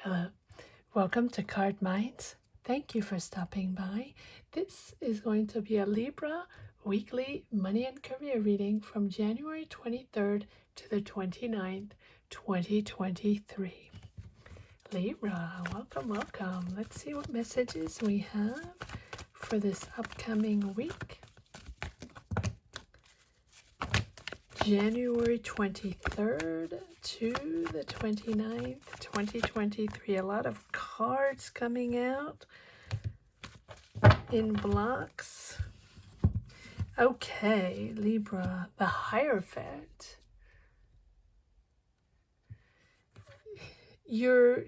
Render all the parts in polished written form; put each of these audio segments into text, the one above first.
Hello, welcome to Card Minds. Thank you for stopping by. This is going to be a Libra weekly money and career reading from January 23rd to the 29th, 2023. Libra, welcome. Let's see what messages we have for this upcoming week. January 23rd to the 29th, 2023. A lot of cards coming out in blocks. Okay, Libra, the Hierophant. You're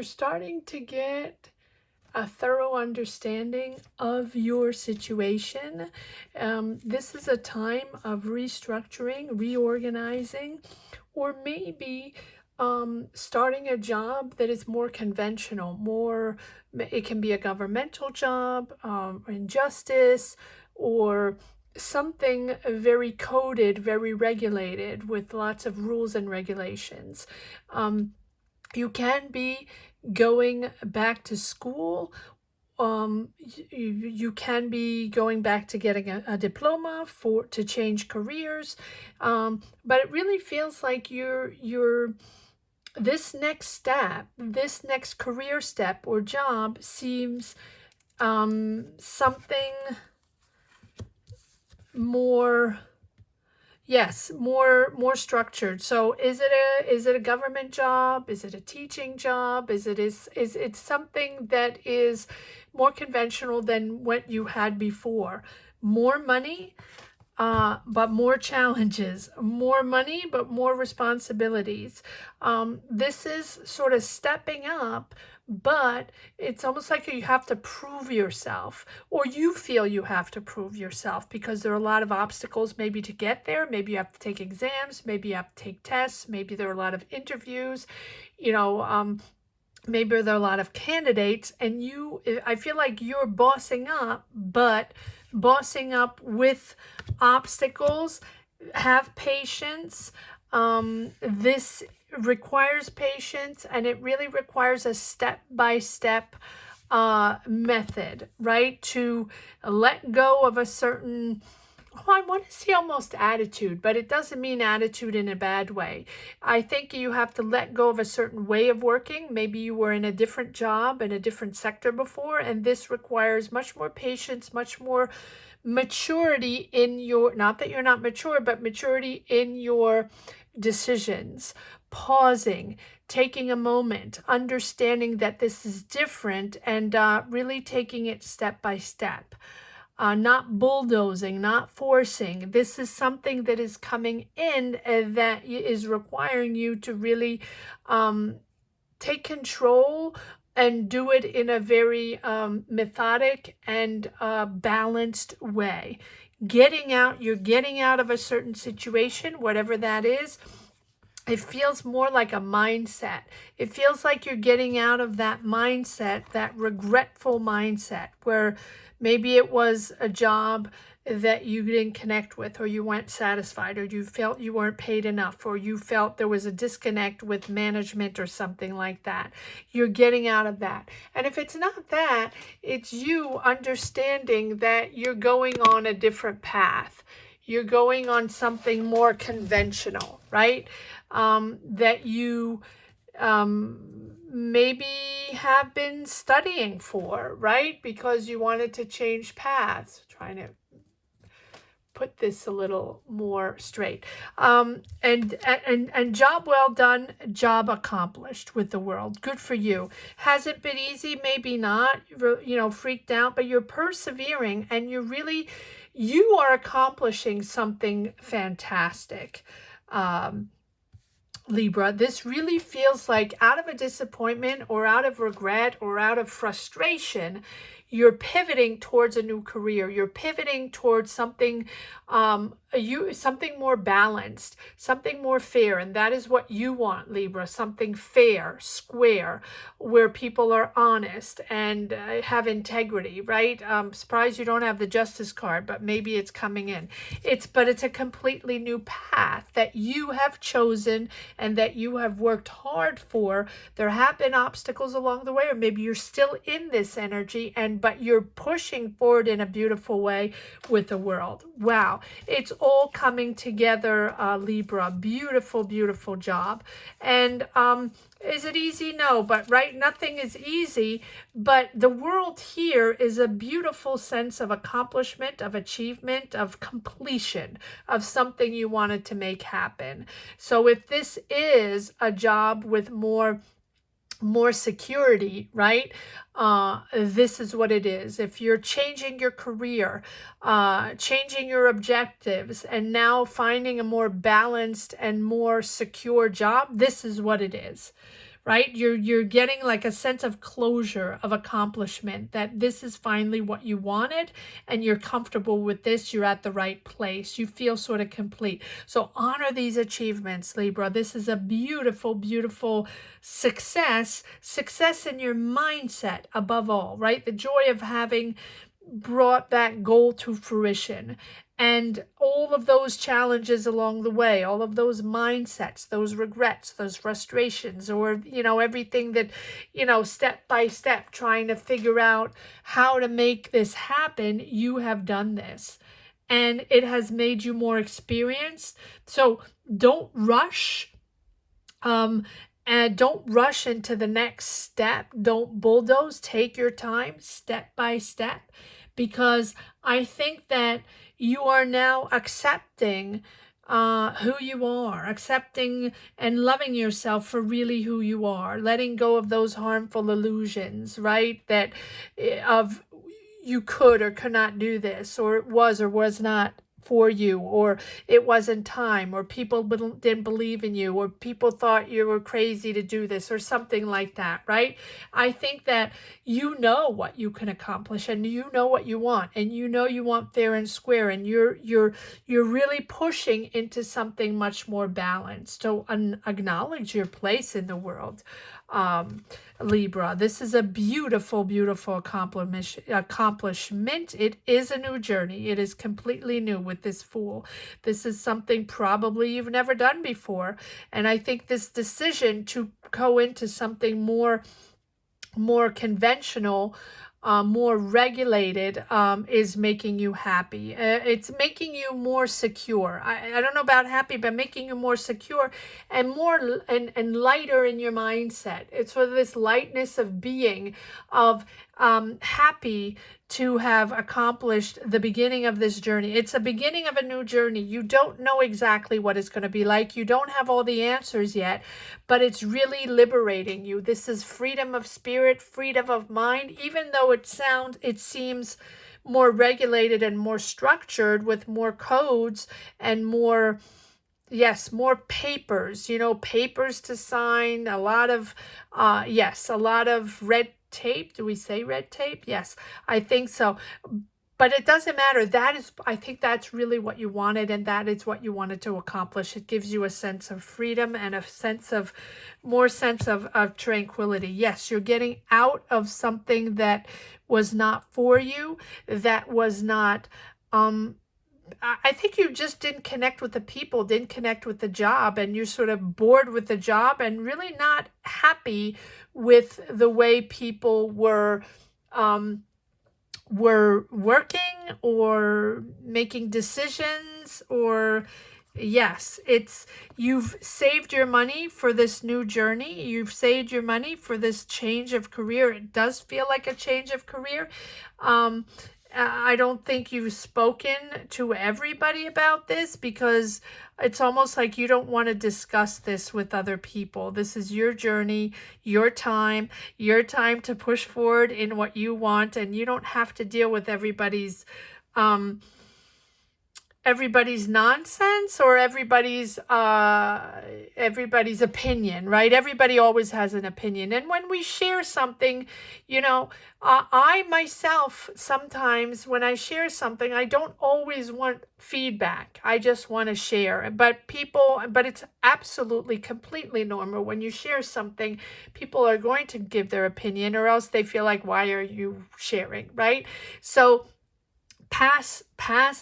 starting to get a thorough understanding of your situation. This is a time of restructuring, reorganizing, or maybe starting a job that is more conventional, it can be a governmental job, in justice, or something very coded, very regulated with lots of rules and regulations. You can be going back to school. You can be going back to getting a diploma to change careers. But it really feels like this next career step or job seems something more. Yes, more structured. So is it a government job? Is it a teaching job? Is it something that is more conventional than what you had before? More money, but more challenges. More money, but more responsibilities. This is sort of stepping up, but it's almost like you have to prove yourself, or you feel you have to prove yourself because there are a lot of obstacles maybe to get there. Maybe you have to take exams, maybe you have to take tests, maybe there are a lot of interviews, maybe there are a lot of candidates, and I feel like you're bossing up, but bossing up with obstacles. Have patience. This requires patience, and it really requires a step-by-step method, right? To let go of a certain, I want to say almost attitude, but it doesn't mean attitude in a bad way. I think you have to let go of a certain way of working. Maybe you were in a different job, in a different sector before, and this requires much more patience, much more maturity in your, not that you're not mature, but maturity in your decisions. Pausing, taking a moment, understanding that this is different, and really taking it step by step. Not bulldozing, not forcing. This is something that is coming in that is requiring you to really take control and do it in a very methodic and balanced way. You're getting out of a certain situation, whatever that is. It feels more like a mindset. It feels like you're getting out of that mindset, that regretful mindset, where maybe it was a job that you didn't connect with, or you weren't satisfied, or you felt you weren't paid enough, or you felt there was a disconnect with management or something like that. You're getting out of that. And if it's not that, it's you understanding that you're going on a different path. You're going on something more conventional, right? That you maybe have been studying for, right? Because you wanted to change paths. Trying to put this a little more straight. And job well done, job accomplished with the world. Good for you. Has it been easy? Maybe not, freaked out, but you're persevering, and you are accomplishing something fantastic. Libra, this really feels like out of a disappointment or out of regret or out of frustration, you're pivoting towards a new career. You're pivoting towards something, something more balanced, something more fair. And that is what you want, Libra, something fair, square, where people are honest and have integrity, right? Surprised you don't have the Justice card, but maybe it's coming in. But it's a completely new path that you have chosen and that you have worked hard for. There have been obstacles along the way, or maybe you're still in this energy, but you're pushing forward in a beautiful way with the world. Wow, it's all coming together, Libra. Beautiful, beautiful job. And is it easy? No, but right, nothing is easy, but the world here is a beautiful sense of accomplishment, of achievement, of completion of something you wanted to make happen. So if this is a job with more security, right? This is what it is. If you're changing your career, changing your objectives, and now finding a more balanced and more secure job, this is what it is. Right? You're getting like a sense of closure, of accomplishment, that this is finally what you wanted and you're comfortable with this. You're at the right place. You feel sort of complete. So honor these achievements, Libra. This is a beautiful, beautiful success in your mindset above all, right? The joy of having brought that goal to fruition, and all of those challenges along the way, all of those mindsets, those regrets, those frustrations, or, everything that, step by step, trying to figure out how to make this happen, you have done this. And it has made you more experienced. So don't rush. And don't rush into the next step. Don't bulldoze. Take your time, step by step, because I think that you are now accepting who you are, accepting and loving yourself for really who you are, letting go of those harmful illusions, right? That of you could or could not do this, or it was or was not for you, or it wasn't time, or people didn't believe in you, or people thought you were crazy to do this, or something like that, right? I think that you know what you can accomplish, and you know what you want, and you know you want fair and square, and you're really pushing into something much more balanced. So acknowledge your place in the world, Libra. This is a beautiful, beautiful accomplishment. It is a new journey. It is completely new with this Fool. This is something probably you've never done before. And I think this decision to go into something more conventional, more regulated, is making you happy. It's making you more secure. I don't know about happy, but making you more secure and more and lighter in your mindset. It's sort of this lightness of being, of happy to have accomplished the beginning of this journey. It's a beginning of a new journey. You don't know exactly what it's going to be like. You don't have all the answers yet, but it's really liberating you. This is freedom of spirit, freedom of mind, even though it seems more regulated and more structured with more codes and more papers, papers to sign, a lot of red tape. Do we say red tape? Yes, I think so. But it doesn't matter. I think that's really what you wanted, and that is what you wanted to accomplish. It gives you a sense of freedom and a more sense of tranquility. Yes, you're getting out of something that was not for you, that was not, I think you just didn't connect with the people, didn't connect with the job, and you're sort of bored with the job and really not happy with the way people were working or making decisions. Or you've saved your money for this new journey. You've saved your money for this change of career. It does feel like a change of career. I don't think you've spoken to everybody about this, because it's almost like you don't want to discuss this with other people. This is your journey, your time to push forward in what you want, and you don't have to deal with everybody's everybody's nonsense or everybody's opinion, right? Everybody always has an opinion. And when we share something, you know, I myself, sometimes when I share something, I don't always want feedback. I just want to share. But it's absolutely completely normal. When you share something, people are going to give their opinion, or else they feel like, why are you sharing, right? So pass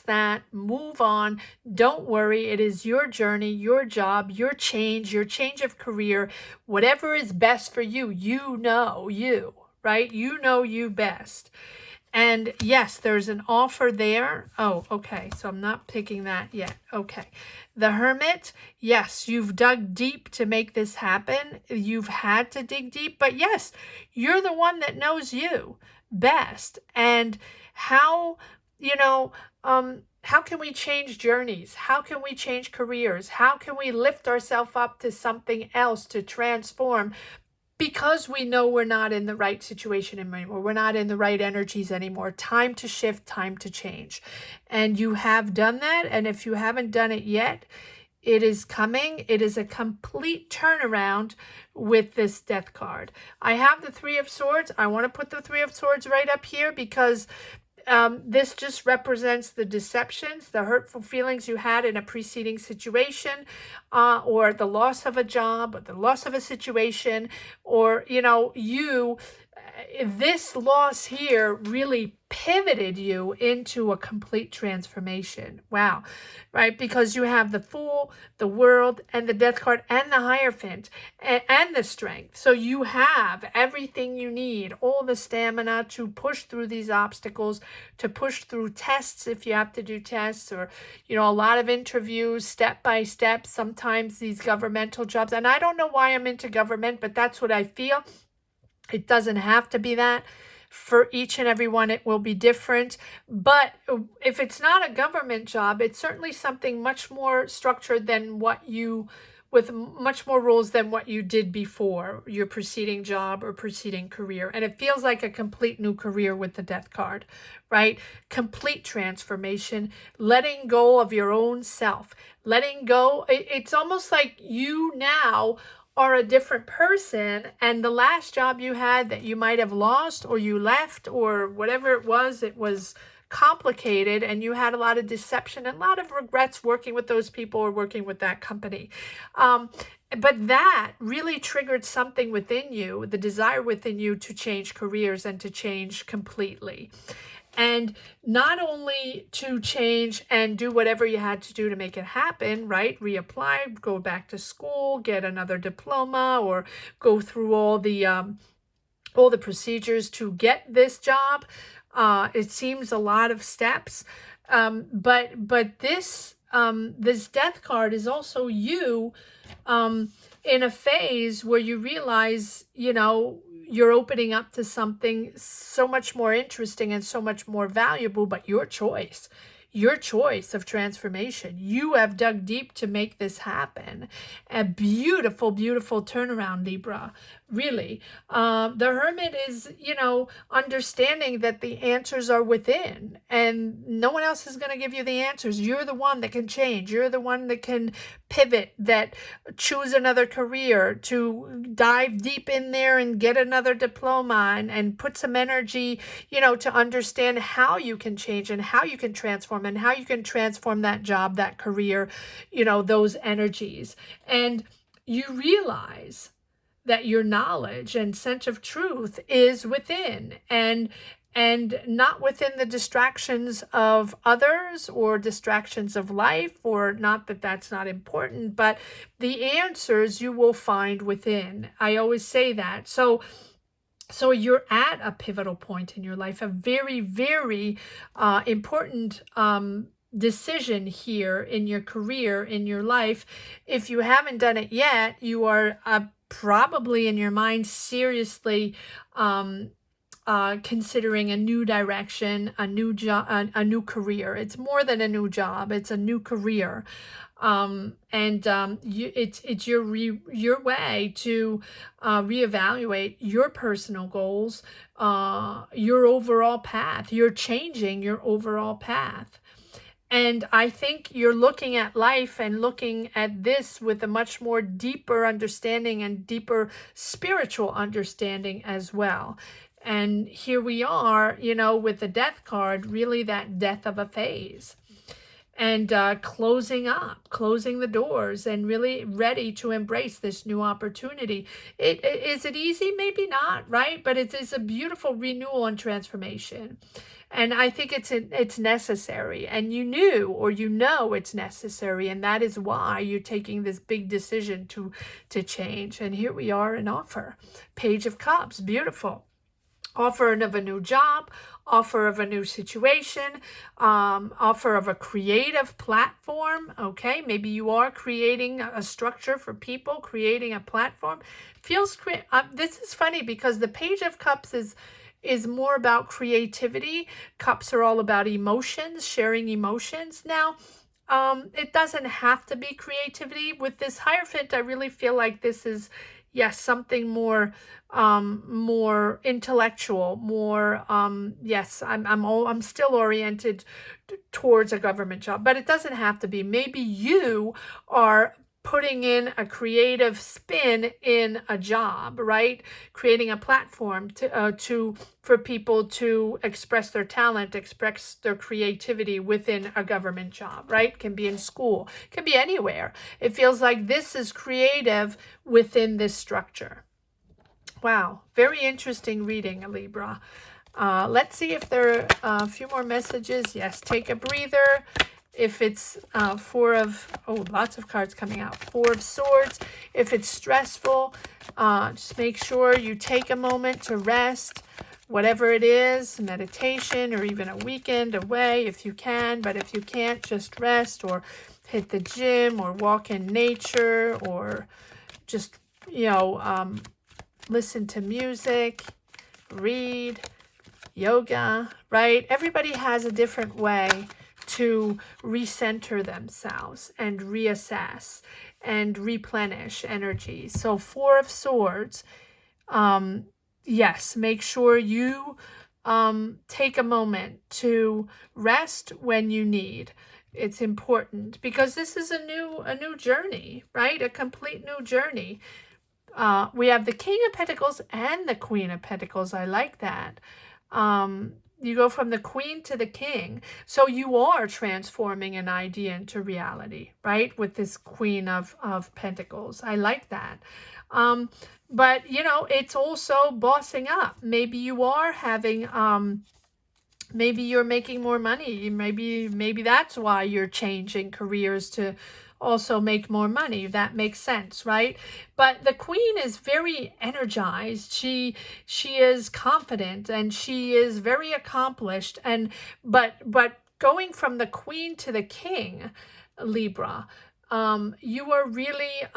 that, move on. Don't worry. It is your journey, your job, your change of career, whatever is best for you. You know you, right? You know you best. And yes, there's an offer there. Oh, okay. So I'm not picking that yet. Okay. The Hermit. Yes, you've dug deep to make this happen. You've had to dig deep, but yes, you're the one that knows you best. And how, you know, how can we change journeys? How can we change careers? How can we lift ourselves up to something else, to transform? Because we know we're not in the right situation anymore. We're not in the right energies anymore. Time to shift, time to change. And you have done that. And if you haven't done it yet, it is coming. It is a complete turnaround with this Death card. I have the Three of Swords. I want to put the Three of Swords right up here because this just represents the deceptions, the hurtful feelings you had in a preceding situation, or the loss of a job, or the loss of a situation, or, you know, this loss here really pivoted you into a complete transformation. Wow. Right? Because you have the Fool, the World, and the Death card, and the Hierophant, and the Strength. So you have everything you need, all the stamina to push through these obstacles, to push through tests if you have to do tests, or, you know, a lot of interviews, step by step, sometimes these governmental jobs. And I don't know why I'm into government, but that's what I feel. It doesn't have to be that. For each and every one, it will be different. But if it's not a government job, it's certainly something much more structured than with much more rules than what you did before your preceding job or preceding career. And it feels like a complete new career with the Death card, right? Complete transformation, letting go of your own self, letting go. It's almost like you now are a different person, and the last job you had that you might have lost or you left or whatever it was complicated, and you had a lot of deception and a lot of regrets working with those people or working with that company. But that really triggered something within you, the desire within you to change careers and to change completely. And not only to change and do whatever you had to do to make it happen, right? Reapply, go back to school, get another diploma, or go through all the procedures to get this job. It seems a lot of steps, but this Death card is also you in a phase where you realize, you know, you're opening up to something so much more interesting and so much more valuable, but your choice of transformation. You have dug deep to make this happen. A beautiful, beautiful turnaround, Libra. Really. The Hermit is, you know, understanding that the answers are within and no one else is going to give you the answers. You're the one that can change. You're the one that can pivot, that choose another career, to dive deep in there and get another diploma and put some energy, you know, to understand how you can change and how you can transform and how you can transform that job, that career, you know, those energies. And you realize that your knowledge and sense of truth is within and not within the distractions of others or distractions of life, or not that that's not important, but the answers you will find within. I always say that. So you're at a pivotal point in your life, a very, very important decision here in your career, in your life. If you haven't done it yet, you are probably in your mind seriously considering a new direction, a new job, a new career. It's more than a new job; it's a new career, it's your way to reevaluate your personal goals, your overall path. You're changing your overall path. And I think you're looking at life and looking at this with a much more deeper understanding and deeper spiritual understanding as well. And here we are, you know, with the death card, really that death of a phase. And closing up, closing the doors, and really ready to embrace this new opportunity. Is it easy? Maybe not, right? But it is a beautiful renewal and transformation. And I think it's necessary, and you knew, or you know it's necessary, and that is why you're taking this big decision to change. And here we are, an offer. Page of Cups, beautiful. Offer of a new job, offer of a new situation, offer of a creative platform. Okay, maybe you are creating a structure for people, creating a platform. Feels this is funny because the Page of Cups is more about creativity. Cups are all about emotions, sharing emotions. Now, it doesn't have to be creativity. With this Hierophant, I really feel like this is, yes, something more more intellectual, more yes, I'm still oriented towards a government job, but it doesn't have to be. Maybe you are putting in a creative spin in a job, right? Creating a platform to for people to express their talent, express their creativity within a government job, right? Can be in school, can be anywhere. It feels like this is creative within this structure. Wow, very interesting reading, Libra. Let's see if there are a few more messages. Yes, take a breather. If it's lots of cards coming out. Four of Swords. If it's stressful, just make sure you take a moment to rest. Whatever it is, meditation or even a weekend away if you can. But if you can't, just rest or hit the gym or walk in nature or just, you know, listen to music, read, yoga, right? Everybody has a different way to recenter themselves and reassess and replenish energy. So Four of Swords, yes, make sure you take a moment to rest when you need. It's important because this is a new journey, right? A complete new journey. We have the King of Pentacles and the Queen of Pentacles. I like that. You go from the Queen to the King. So you are transforming an idea into reality, right? With this Queen of Pentacles. I like that. But, you know, it's also bossing up. Maybe you are having... maybe you're making more money. Maybe that's why you're changing careers to also make more money. That makes sense, right? But the Queen is very energized. She is confident and she is very accomplished. And but going from the Queen to the King, Libra, you are really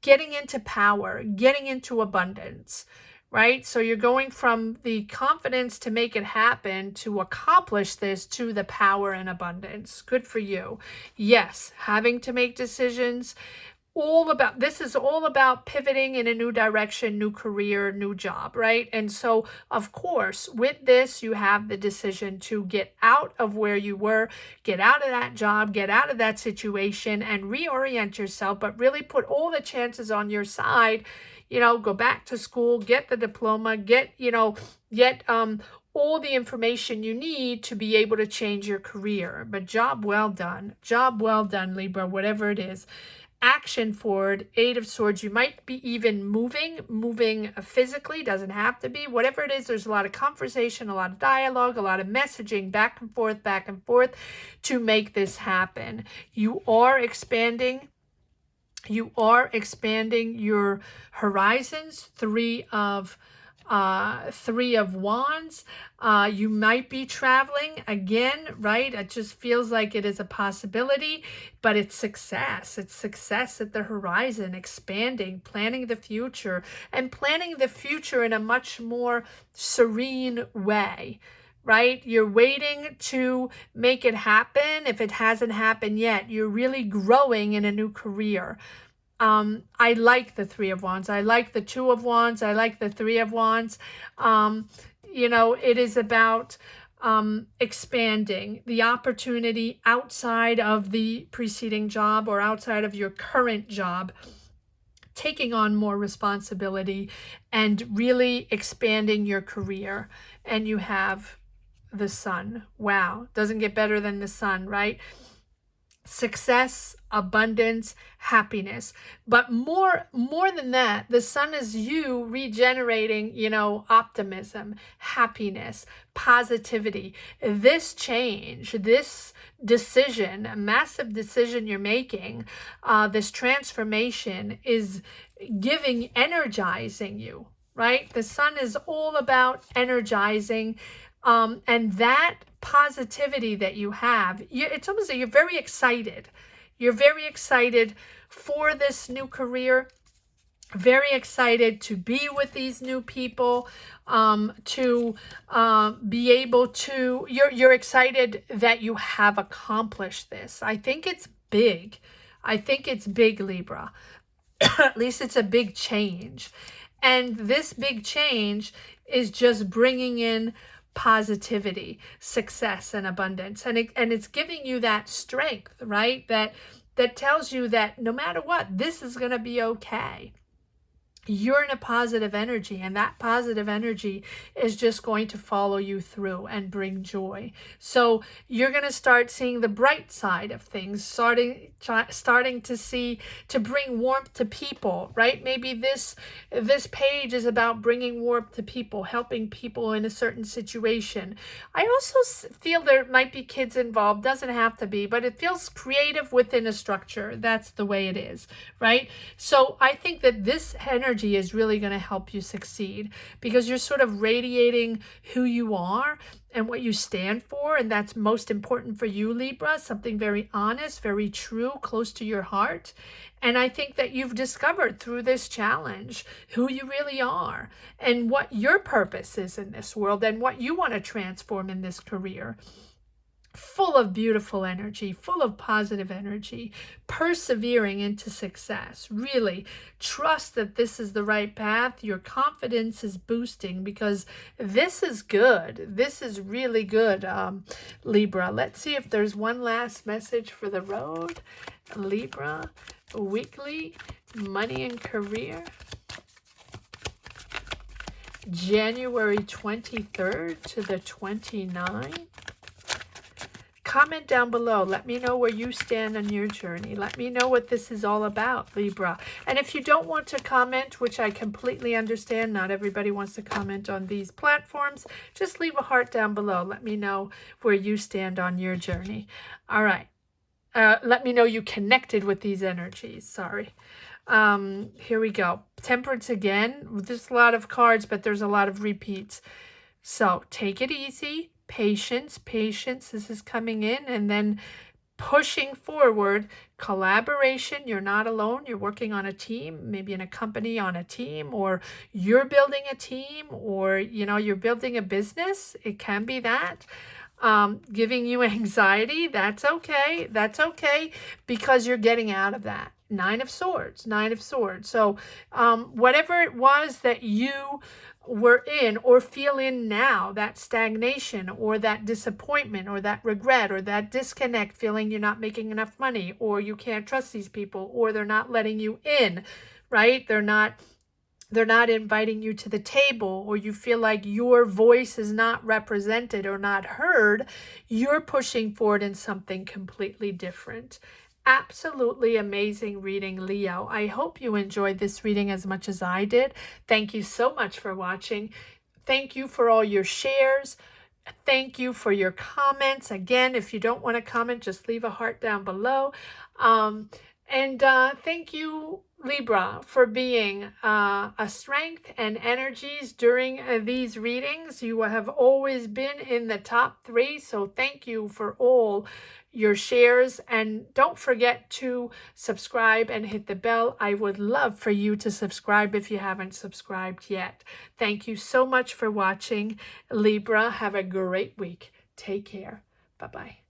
getting into power, getting into abundance. Right? So you're going from the confidence to make it happen, to accomplish this, to the power and abundance. Good for you. Yes, having to make decisions. This is all about pivoting in a new direction, new career, new job, right? And so, of course, with this, you have the decision to get out of where you were, get out of that job, get out of that situation, and reorient yourself, but really put all the chances on your side. You know, go back to school, get the diploma, get all the information you need to be able to change your career. But job well done, Libra, whatever it is. Action forward, Eight of Swords. You might be even moving physically, doesn't have to be. Whatever it is, there's a lot of conversation, a lot of dialogue, a lot of messaging back and forth to make this happen. You are expanding your horizons. Three of Wands. You might be traveling again, right? It just feels like it is a possibility, but it's success. It's success at the horizon, expanding, planning the future, and planning the future in a much more serene way. Right? You're waiting to make it happen. If it hasn't happened yet, you're really growing in a new career. I like the Three of Wands. I like the Two of Wands. I like the Three of Wands. You know, it is about expanding the opportunity outside of the preceding job or outside of your current job, taking on more responsibility and really expanding your career. And you have the sun. Wow, doesn't get better than the sun, right? Success, abundance, happiness. But more than that, the sun is you regenerating, optimism, happiness, positivity. This change, this decision, a massive decision you're making, this transformation is energizing you, right? The sun is all about energizing, and that positivity that you have, it's almost like you're very excited. You're very excited for this new career, very excited to be with these new people, to be able to, you're excited that you have accomplished this. I think it's big. I think it's big, Libra. At least it's a big change. And this big change is just bringing in positivity, success, and abundance. And it's giving you that strength, right? That tells you that no matter what, this is going to be okay. You're in a positive energy, and that positive energy is just going to follow you through and bring joy. So you're going to start seeing the bright side of things, starting to see, to bring warmth to people, right? Maybe this page is about bringing warmth to people, helping people in a certain situation. I also feel there might be kids involved, doesn't have to be, but it feels creative within a structure. That's the way it is, right? So I think that this energy is really going to help you succeed, because you're sort of radiating who you are and what you stand for, and that's most important for you, Libra, something very honest, very true, close to your heart. And I think that you've discovered through this challenge who you really are and what your purpose is in this world and what you want to transform in this career. Full of beautiful energy, full of positive energy, persevering into success. Really trust that this is the right path. Your confidence is boosting because this is good. This is really good, Libra. Let's see if there's one last message for the road. Libra, weekly, money and career. January 23rd to the 29th. Comment down below. Let me know where you stand on your journey. Let me know what this is all about, Libra. And if you don't want to comment, which I completely understand, not everybody wants to comment on these platforms, just leave a heart down below. Let me know where you stand on your journey. All right. Let me know you connected with these energies. Sorry. Here we go. Temperance again. There's a lot of cards, but there's a lot of repeats. So take it easy. Patience, this is coming in, and then pushing forward, collaboration. You're not alone. You're working on a team, maybe in a company on a team, or you're building a team, or, you're building a business. It can be that. Giving you anxiety, that's okay. That's okay, because you're getting out of that. Nine of Swords. So whatever it was that you were in or feel in now, that stagnation or that disappointment or that regret or that disconnect, feeling you're not making enough money, or you can't trust these people, or they're not letting you in, right? They're not inviting you to the table, or you feel like your voice is not represented or not heard, you're pushing forward in something completely different. Absolutely amazing reading, Leo. I hope you enjoyed this reading as much as I did. Thank you so much for watching. Thank you for all your shares. Thank you for your comments. Again, if you don't want to comment, just leave a heart down below. Thank you, Libra, for being a strength and energies during these readings. You have always been in the top 3, so thank you for all your shares, and don't forget to subscribe and hit the bell. I would love for you to subscribe if you haven't subscribed yet. Thank you so much for watching, Libra. Have a great week. Take care. Bye-bye.